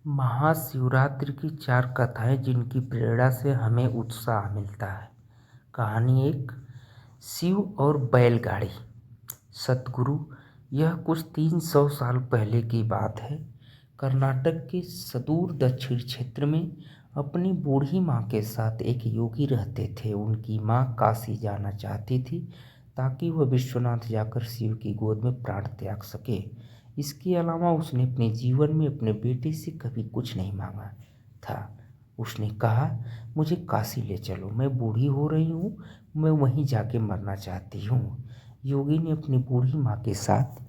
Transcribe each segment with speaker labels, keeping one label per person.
Speaker 1: महाशिवरात्रि की 4 कथाएं जिनकी प्रेरणा से हमें उत्साह मिलता है। कहानी 1, शिव और बैलगाड़ी। सतगुरु। यह कुछ 300 साल पहले की बात है। कर्नाटक के सुदूर दक्षिण क्षेत्र में अपनी बूढ़ी माँ के साथ एक योगी रहते थे। उनकी माँ काशी जाना चाहती थी ताकि वह विश्वनाथ जाकर शिव की गोद में प्राण त्याग सके। इसके अलावा उसने अपने जीवन में अपने बेटे से कभी कुछ नहीं मांगा था। उसने कहा, मुझे काशी ले चलो, मैं बूढ़ी हो रही हूँ, मैं वहीं जाके मरना चाहती हूँ। योगी ने अपनी बूढ़ी माँ के साथ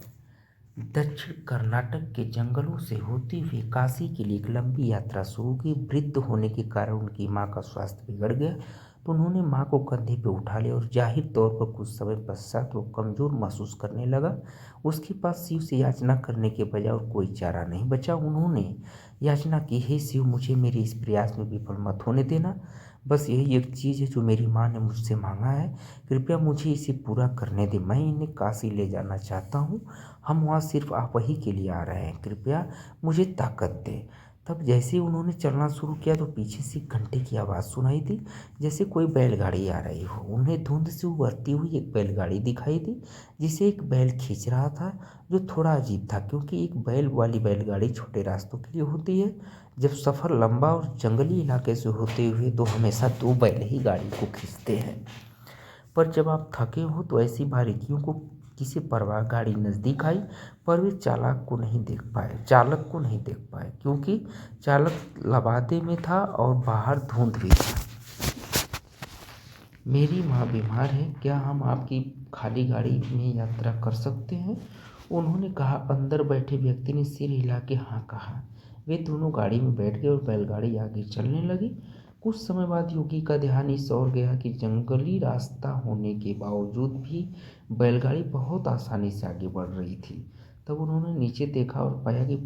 Speaker 1: दक्षिण कर्नाटक के जंगलों से होती हुई काशी के लिए एक लंबी यात्रा शुरू की। वृद्ध होने के कारण उनकी माँ का स्वास्थ्य बिगड़ गया, तो उन्होंने माँ को कंधे पे उठा लिया और जाहिर तौर पर कुछ समय पश्चात वो कमज़ोर महसूस करने लगा। उसके पास शिव से याचना करने के बजाय और कोई चारा नहीं बचा। उन्होंने याचना की, हे शिव, मुझे मेरे इस प्रयास में विफल मत होने देना। बस यही एक चीज़ है जो मेरी माँ ने मुझसे मांगा है। कृपया मुझे इसे पूरा करने दें। मैं इन्हें काशी ले जाना चाहता हूँ। हम वहाँ सिर्फ आप ही के लिए आ रहे हैं। कृपया मुझे ताकत दें। तब जैसे ही उन्होंने चलना शुरू किया तो पीछे से घंटे की आवाज़ सुनाई दी, जैसे कोई बैलगाड़ी आ रही हो। उन्हें धुंध से उभरती हुई एक बैलगाड़ी दिखाई दी जिसे एक बैल खींच रहा था, जो थोड़ा अजीब था क्योंकि एक बैल वाली बैलगाड़ी छोटे रास्तों के लिए होती है। जब सफ़र लंबा और जंगली इलाके से होते हुए तो हमेशा 2 बैल ही गाड़ी को खींचते हैं, पर जब आप थके हो तो ऐसी बारीकियों को किसी परवाह। गाड़ी नज़दीक आई पर वे चालक को नहीं देख पाए क्योंकि चालक लबादे में था और बाहर धुंध भी था। मेरी माँ बीमार है, क्या हम आपकी खाली गाड़ी में यात्रा कर सकते हैं? उन्होंने कहा। अंदर बैठे व्यक्ति ने सिर हिला के हाँ कहा। वे दोनों गाड़ी में बैठ गए और बैलगाड़ी आगे चलने लगी। कुछ समय बाद योगी का ध्यान इस ओर गया कि जंगली रास्ता होने के बावजूद भी बैलगाड़ी बहुत आसानी से आगे बढ़ रही थी। तब उन्होंने नीचे देखा और पाया कि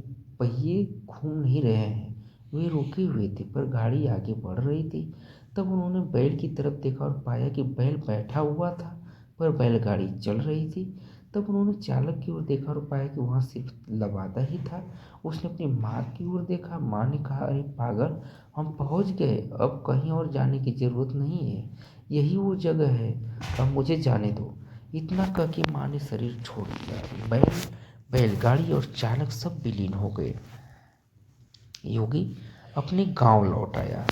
Speaker 1: पहिए घूम नहीं रहे हैं, वे रुके हुए थे, पर गाड़ी आगे बढ़ रही थी। तब उन्होंने बैल की तरफ देखा और पाया कि बैल बैठा हुआ था, पर बैलगाड़ी चल रही थी। तब उन्होंने चालक की ओर देखा और पाया कि वहाँ सिर्फ लबादा ही था। उसने अपनी माँ की ओर देखा। माँ ने कहा, अरे पागल, हम पहुँच गए, अब कहीं और जाने की ज़रूरत नहीं है, यही वो जगह है, अब मुझे जाने दो। इतना कह के माँ ने शरीर छोड़ दिया। बैलगाड़ी और चालक सब विलीन हो गए। योगी अपने गांव लौट आया।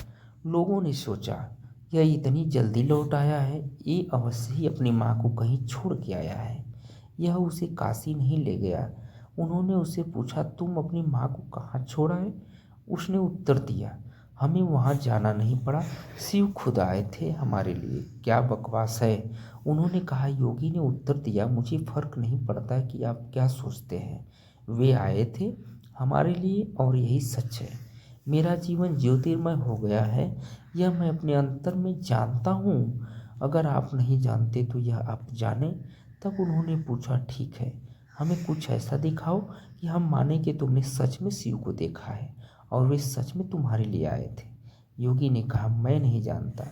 Speaker 1: लोगों ने सोचा, यह इतनी जल्दी लौट आया है, ये अवश्य ही अपनी माँ को कहीं छोड़ के आया है। यह उसे काशी नहीं ले गया। उन्होंने उससे पूछा, तुम अपनी माँ को कहाँ छोड़ा है? उसने उत्तर दिया, हमें वहाँ जाना नहीं पड़ा, शिव खुद आए थे हमारे लिए। क्या बकवास है, उन्होंने कहा। योगी ने उत्तर दिया, मुझे फर्क नहीं पड़ता कि आप क्या सोचते हैं, वे आए थे हमारे लिए और यही सच है। मेरा जीवन ज्योतिर्मय हो गया है, यह मैं अपने अंतर में जानता हूँ। अगर आप नहीं जानते तो यह आप जाने। तब उन्होंने पूछा, ठीक है, हमें कुछ ऐसा दिखाओ कि हम माने कि तुमने सच में शिव को देखा है और वे सच में तुम्हारे लिए आए थे। योगी ने कहा, मैं नहीं जानता,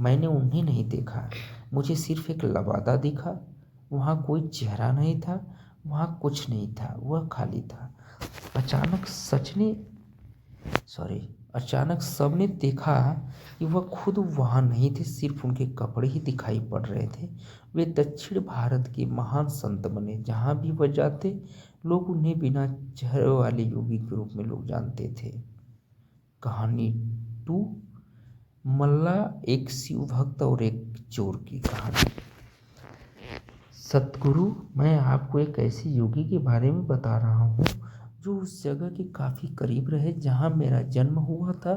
Speaker 1: मैंने उन्हें नहीं देखा, मुझे सिर्फ एक लबादा दिखा। वहाँ कोई चेहरा नहीं था, वहाँ कुछ नहीं था, वह खाली था। अचानक सबने देखा कि वह खुद वहाँ नहीं थे, सिर्फ उनके कपड़े ही दिखाई पड़ रहे थे। वे दक्षिण भारत के महान संत बने। जहाँ भी वह जाते, लोग उन्हें बिना चेहरे वाले योगी के रूप में लोग जानते थे। कहानी 2, मल्ला, एक शिव भक्त और एक चोर की कहानी। सतगुरु, मैं आपको एक ऐसे योगी के बारे में बता रहा हूँ जो उस जगह के काफ़ी करीब रहे जहाँ मेरा जन्म हुआ था।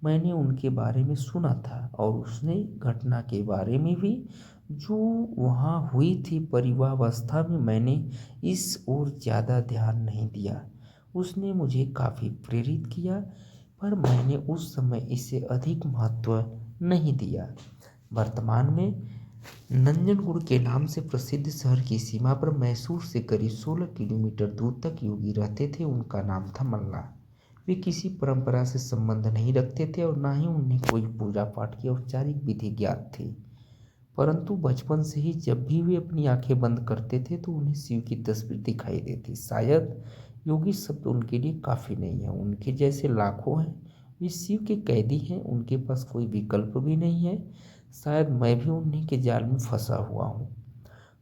Speaker 1: मैंने उनके बारे में सुना था और उसने घटना के बारे में भी जो वहाँ हुई थी। परिवावस्था में मैंने इस ओर ज़्यादा ध्यान नहीं दिया। उसने मुझे काफ़ी प्रेरित किया, पर मैंने उस समय इसे अधिक महत्व नहीं दिया। वर्तमान में नंजनगुड़ के नाम से प्रसिद्ध शहर की सीमा पर मैसूर से करीब 16 किलोमीटर दूर तक योगी रहते थे। उनका नाम था मल्ला। वे किसी परंपरा से संबंध नहीं रखते थे और ना ही उन्हें कोई पूजा पाठ की औपचारिक विधि ज्ञात थी, परंतु बचपन से ही जब भी वे अपनी आंखें बंद करते थे तो उन्हें शिव की तस्वीर दिखाई देती। शायद योगी शब्द उनके लिए काफ़ी नहीं है। उनके जैसे लाखों हैं, वे शिव के कैदी हैं, उनके पास कोई विकल्प भी नहीं है। शायद मैं भी उन्हीं के जाल में फंसा हुआ हूँ।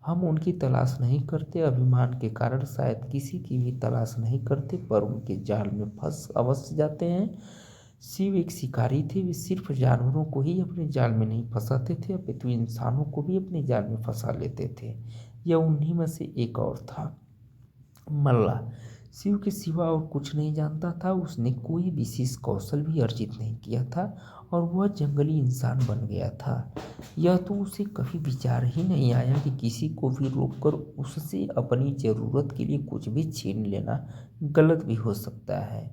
Speaker 1: हम उनकी तलाश नहीं करते, अभिमान के कारण शायद किसी की भी तलाश नहीं करते, पर उनके जाल में फंस अवश्य जाते हैं। शिव एक शिकारी थे, वे सिर्फ जानवरों को ही अपने जाल में नहीं फंसाते थे, अपितु इंसानों को भी अपने जाल में फंसा लेते थे। यह उन्हीं में से एक और था। मल्ला शिव के सिवा और कुछ नहीं जानता था। उसने कोई विशेष कौशल भी अर्जित नहीं किया था और वह जंगली इंसान बन गया था। यह तो उसे कभी विचार ही नहीं आया कि किसी को भी रोककर उससे अपनी ज़रूरत के लिए कुछ भी छीन लेना गलत भी हो सकता है।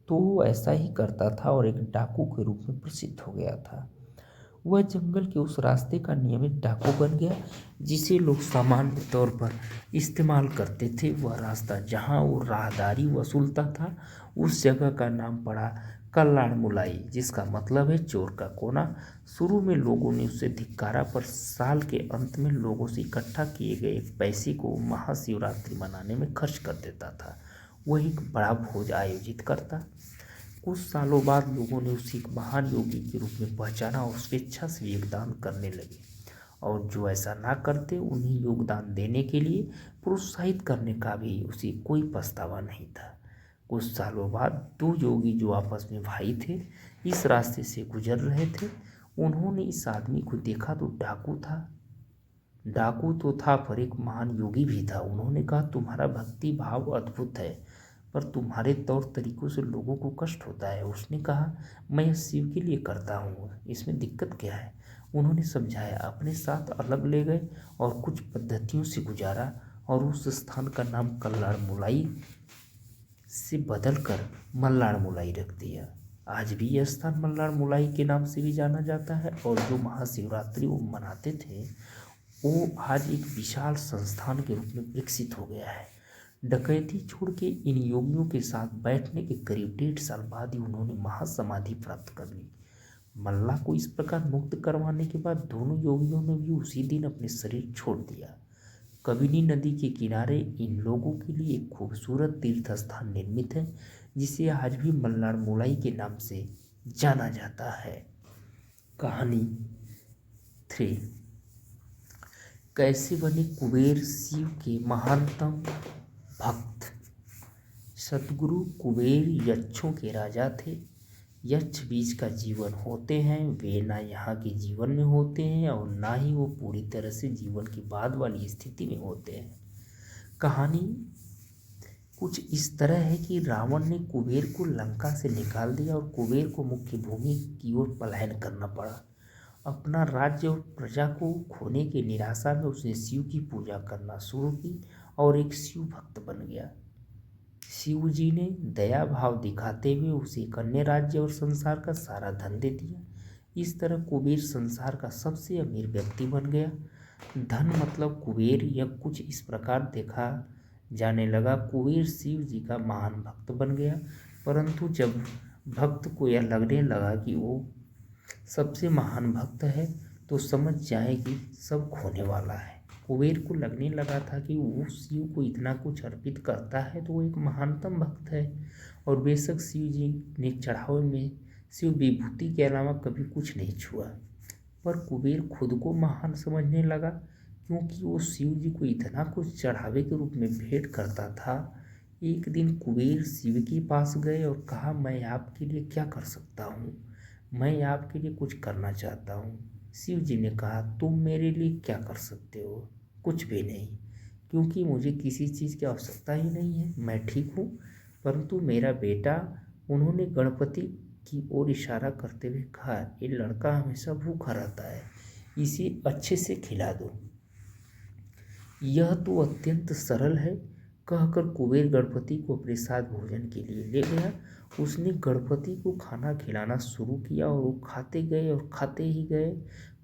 Speaker 1: तो वो ऐसा ही करता था और एक डाकू के रूप में प्रसिद्ध हो गया था। वह जंगल के उस रास्ते का नियमित डाकू बन गया जिसे लोग सामान्य तौर पर इस्तेमाल करते थे। वह रास्ता जहाँ वो राहदारी वसूलता था, उस जगह का नाम पड़ा कल्लाड़ मुलाई, जिसका मतलब है चोर का कोना। शुरू में लोगों ने उसे धिक्कारा, पर साल के अंत में लोगों से इकट्ठा किए गए पैसे को महाशिवरात्रि मनाने में खर्च कर देता था। वह एक बड़ा भोज आयोजित करता। कुछ सालों बाद लोगों ने उसे एक महान योगी के रूप में पहचाना और स्वेच्छा से योगदान करने लगे, और जो ऐसा ना करते उन्हें योगदान देने के लिए प्रोत्साहित करने का भी उसे कोई पछतावा नहीं था। कुछ सालों बाद दो योगी जो आपस में भाई थे, इस रास्ते से गुजर रहे थे। उन्होंने इस आदमी को देखा तो डाकू तो था पर एक महान योगी भी था। उन्होंने कहा, तुम्हारा भक्ति भाव अद्भुत है, पर तुम्हारे तौर तरीकों से लोगों को कष्ट होता है। उसने कहा, मैं यह शिव के लिए करता हूँ, इसमें दिक्कत क्या है? उन्होंने समझाया, अपने साथ अलग ले गए और कुछ पद्धतियों से गुजारा और उस स्थान का नाम कल्लाड़ मुलाई से बदलकर मल्लाड़ मुलाई रख दिया। आज भी यह स्थान मल्लाड़ मुलाई के नाम से भी जाना जाता है, और जो महाशिवरात्रि वो मनाते थे वो आज एक विशाल संस्थान के रूप में विकसित हो गया है। डकैती छोड़ के इन योगियों के साथ बैठने के करीब 1.5 साल बाद ही उन्होंने महासमाधि प्राप्त कर ली। मल्ला को इस प्रकार मुक्त करवाने के बाद दोनों योगियों ने भी उसी दिन अपने शरीर छोड़ दिया। कबिनी नदी के किनारे इन लोगों के लिए एक खूबसूरत तीर्थ स्थान निर्मित है, जिसे आज भी मल्लाड़ मुलाई के नाम से जाना जाता है। कहानी 3। कैसे बने कुबेर शिव के महानतम भक्त। सतगुरु कुबेर यक्षों के राजा थे। यक्ष बीच का जीवन होते हैं, वे ना यहाँ के जीवन में होते हैं और ना ही वो पूरी तरह से जीवन की बाद वाली स्थिति में होते हैं। कहानी कुछ इस तरह है कि रावण ने कुबेर को लंका से निकाल दिया और कुबेर को मुख्य भूमि की ओर पलायन करना पड़ा। अपना राज्य और प्रजा को खोने की निराशा में उसने शिव की पूजा करना शुरू की और एक शिव भक्त बन गया। शिव जी ने दया भाव दिखाते हुए उसे एक अन्य राज्य और संसार का सारा धन दे दिया। इस तरह कुबेर संसार का सबसे अमीर व्यक्ति बन गया। धन मतलब कुबेर यह कुछ इस प्रकार देखा जाने लगा। कुबेर शिव जी का महान भक्त बन गया, परंतु जब भक्त को यह लगने लगा कि वो सबसे महान भक्त है तो समझ जाए कि सब खोने वाला है। कुबेर को लगने लगा था कि वो शिव को इतना कुछ अर्पित करता है तो वो एक महानतम भक्त है, और बेशक शिव जी ने चढ़ावे में शिव विभूति के अलावा कभी कुछ नहीं छुआ। पर कुबेर खुद को महान समझने लगा, क्योंकि वो शिव जी को इतना कुछ चढ़ावे के रूप में भेंट करता था। एक दिन कुबेर शिव के पास गए और कहा, मैं आपके लिए क्या कर सकता हूँ? मैं आपके लिए कुछ करना चाहता हूँ। शिव जी ने कहा, तुम मेरे लिए क्या कर सकते हो? कुछ भी नहीं, क्योंकि मुझे किसी चीज़ की आवश्यकता ही नहीं है, मैं ठीक हूँ। परंतु मेरा बेटा, उन्होंने गणपति की ओर इशारा करते हुए कहा, ये लड़का हमेशा भूखा रहता है, इसे अच्छे से खिला दो। यह तो अत्यंत सरल है, कहकर कुबेर गणपति को अपने साथ भोजन के लिए ले गया। उसने गणपति को खाना खिलाना शुरू किया और वो खाते गए और खाते ही गए।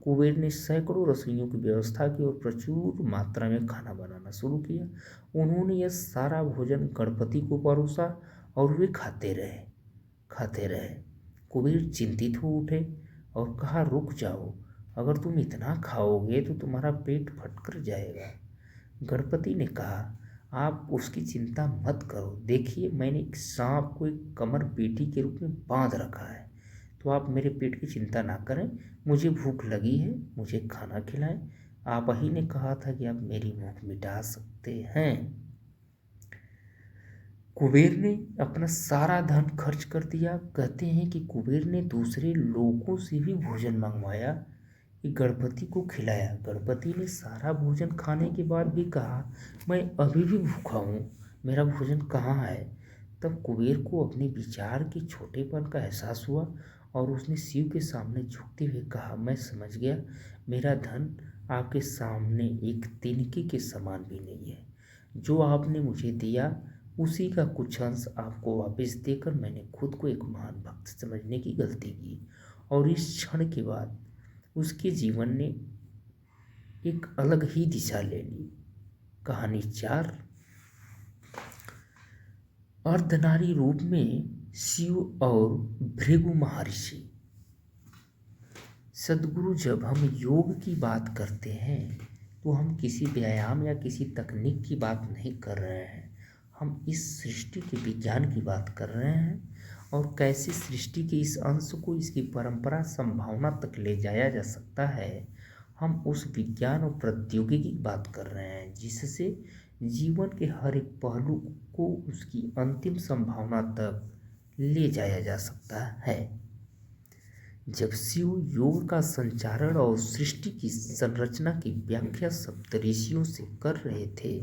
Speaker 1: कुबेर ने सैकड़ों रसोइयों की व्यवस्था की और प्रचुर मात्रा में खाना बनाना शुरू किया। उन्होंने यह सारा भोजन गणपति को परोसा और वे खाते रहे। कुबेर चिंतित हो उठे और कहा, रुक जाओ, अगर तुम इतना खाओगे तो तुम्हारा पेट फटकर जाएगा। गणपति ने कहा, आप उसकी चिंता मत करो। देखिए, मैंने एक सांप को एक कमर पेटी के रूप में बांध रखा है, तो आप मेरे पेट की चिंता ना करें। मुझे भूख लगी है, मुझे खाना खिलाएं। आप ही ने कहा था कि आप मेरी भूख मिटा सकते हैं। कुबेर ने अपना सारा धन खर्च कर दिया। कहते हैं कि कुबेर ने दूसरे लोगों से भी भोजन मंगवाया कि गणपति को खिलाया। गणपति ने सारा भोजन खाने के बाद भी कहा, मैं अभी भी भूखा हूँ, मेरा भोजन कहाँ है। तब कुबेर को अपने विचार के छोटेपन का एहसास हुआ और उसने शिव के सामने झुकते हुए कहा, मैं समझ गया, मेरा धन आपके सामने एक तिनके के समान भी नहीं है। जो आपने मुझे दिया उसी का कुछ अंश आपको वापस देकर मैंने खुद को एक महान भक्त समझने की गलती की। और इस क्षण के बाद उसके जीवन ने एक अलग ही दिशा ले ली। कहानी 4। अर्धनारी रूप में शिव और भृगु महर्षि। सद्गुरु, जब हम योग की बात करते हैं तो हम किसी व्यायाम या किसी तकनीक की बात नहीं कर रहे हैं, हम इस सृष्टि के विज्ञान की बात कर रहे हैं और कैसे सृष्टि के इस अंश को इसकी परंपरा संभावना तक ले जाया जा सकता है। हम उस विज्ञान और प्रौद्योगिकी की बात कर रहे हैं जिससे जीवन के हर एक पहलू को उसकी अंतिम संभावना तक ले जाया जा सकता है। जब शिव योग का संचारण और सृष्टि की संरचना की व्याख्या सप्तऋषियों से कर रहे थे,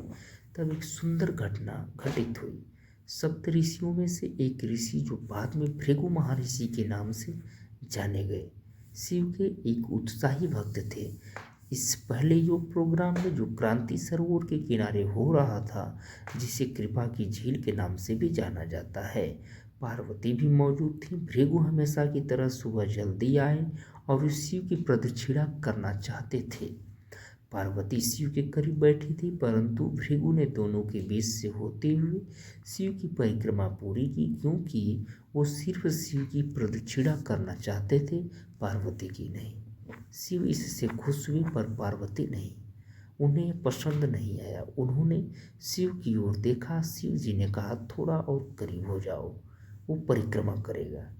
Speaker 1: तब एक सुंदर घटना घटित हुई। सप्तऋषियों में से एक ऋषि, जो बाद में भृगु महर्षि के नाम से जाने गए, शिव के एक उत्साही भक्त थे। इस पहले योग प्रोग्राम में, जो क्रांति सरोवर के किनारे हो रहा था, जिसे कृपा की झील के नाम से भी जाना जाता है, पार्वती भी मौजूद थी। भृगु हमेशा की तरह सुबह जल्दी आए और शिव की प्रदक्षिणा करना चाहते थे। पार्वती शिव के करीब बैठी थी, परंतु भृगु ने दोनों के बीच से होते हुए शिव की परिक्रमा पूरी की, क्योंकि वो सिर्फ शिव की प्रदक्षिणा करना चाहते थे, पार्वती की नहीं। शिव इससे खुश हुए, पर पार्वती नहीं। उन्हें पसंद नहीं आया। उन्होंने शिव की ओर देखा। शिव जी ने कहा, थोड़ा और करीब हो जाओ, वो परिक्रमा करेगा।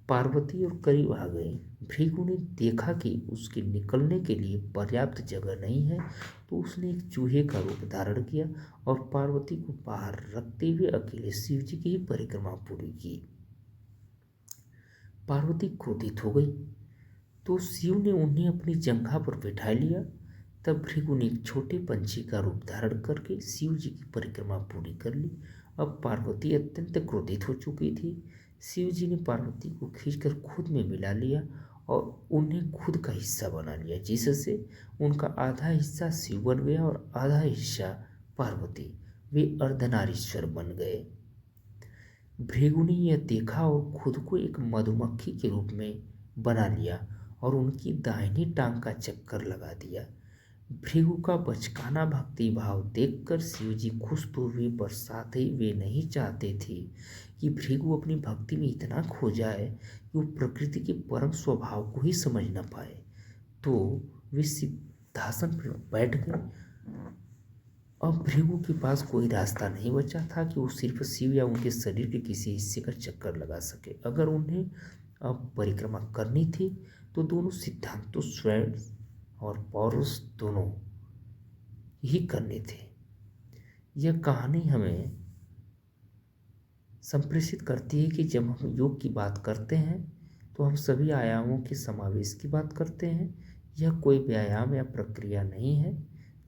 Speaker 1: पार्वती और करीब आ गई। भृगु ने देखा कि उसके निकलने के लिए पर्याप्त जगह नहीं है, तो उसने एक चूहे का रूप धारण किया और पार्वती को बाहर रखते हुए अकेले शिव जी की ही परिक्रमा पूरी की। पार्वती क्रोधित हो गई, तो शिव ने उन्हें अपनी जंघा पर बिठा लिया। तब भृगु ने एक छोटे पंछी का रूप धारण करके शिव जी की परिक्रमा पूरी कर ली। अब पार्वती अत्यंत क्रोधित हो चुकी थी। शिव जी ने पार्वती को खींचकर खुद में मिला लिया और उन्हें खुद का हिस्सा बना लिया, जिससे उनका आधा हिस्सा शिव बन गया और आधा हिस्सा पार्वती। वे अर्धनारीश्वर बन गए। भृगु ने यह देखा और खुद को एक मधुमक्खी के रूप में बना लिया और उनकी दाहिनी टांग का चक्कर लगा दिया। भृगु का बचकाना भक्ति भाव देखकर शिव जी खुश तो हुए, पर साथ ही वे नहीं चाहते थे कि भृगु अपनी भक्ति में इतना खो जाए कि वो प्रकृति के परम स्वभाव को ही समझ न पाए। तो वे सिंहासन पर बैठ गए। अब भृगु के पास कोई रास्ता नहीं बचा था कि वो सिर्फ शिव या उनके शरीर के किसी हिस्से का चक्कर लगा सके। अगर उन्हें अब परिक्रमा करनी थी तो दोनों सिद्धांतों, स्वयं और पौरुष, दोनों ही करने थे। यह कहानी हमें संप्रेषित करती है कि जब हम योग की बात करते हैं तो हम सभी आयामों के समावेश की बात करते हैं। यह कोई व्यायाम या प्रक्रिया नहीं है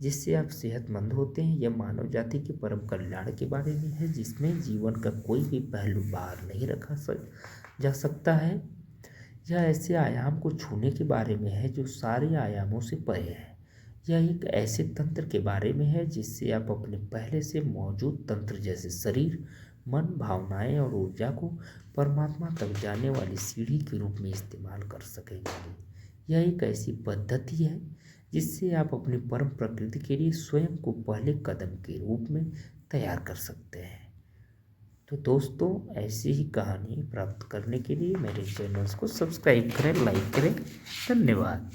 Speaker 1: जिससे आप सेहतमंद होते हैं। यह मानव जाति के परम कल्याण के बारे में है, जिसमें जीवन का कोई भी पहलू बाहर नहीं रखा जा सकता है। यह ऐसे आयाम को छूने के बारे में है जो सारे आयामों से परे है। यह एक ऐसे तंत्र के बारे में है जिससे आप अपने पहले से मौजूद तंत्र जैसे शरीर, मन, भावनाएं और ऊर्जा को परमात्मा तक जाने वाली सीढ़ी के रूप में इस्तेमाल कर सकेंगे। यह एक ऐसी पद्धति है जिससे आप अपनी परम प्रकृति के लिए स्वयं को पहले कदम के रूप में तैयार कर सकते हैं। तो दोस्तों, ऐसी ही कहानी प्राप्त करने के लिए मेरे चैनल्स को सब्सक्राइब करें, लाइक करें। धन्यवाद।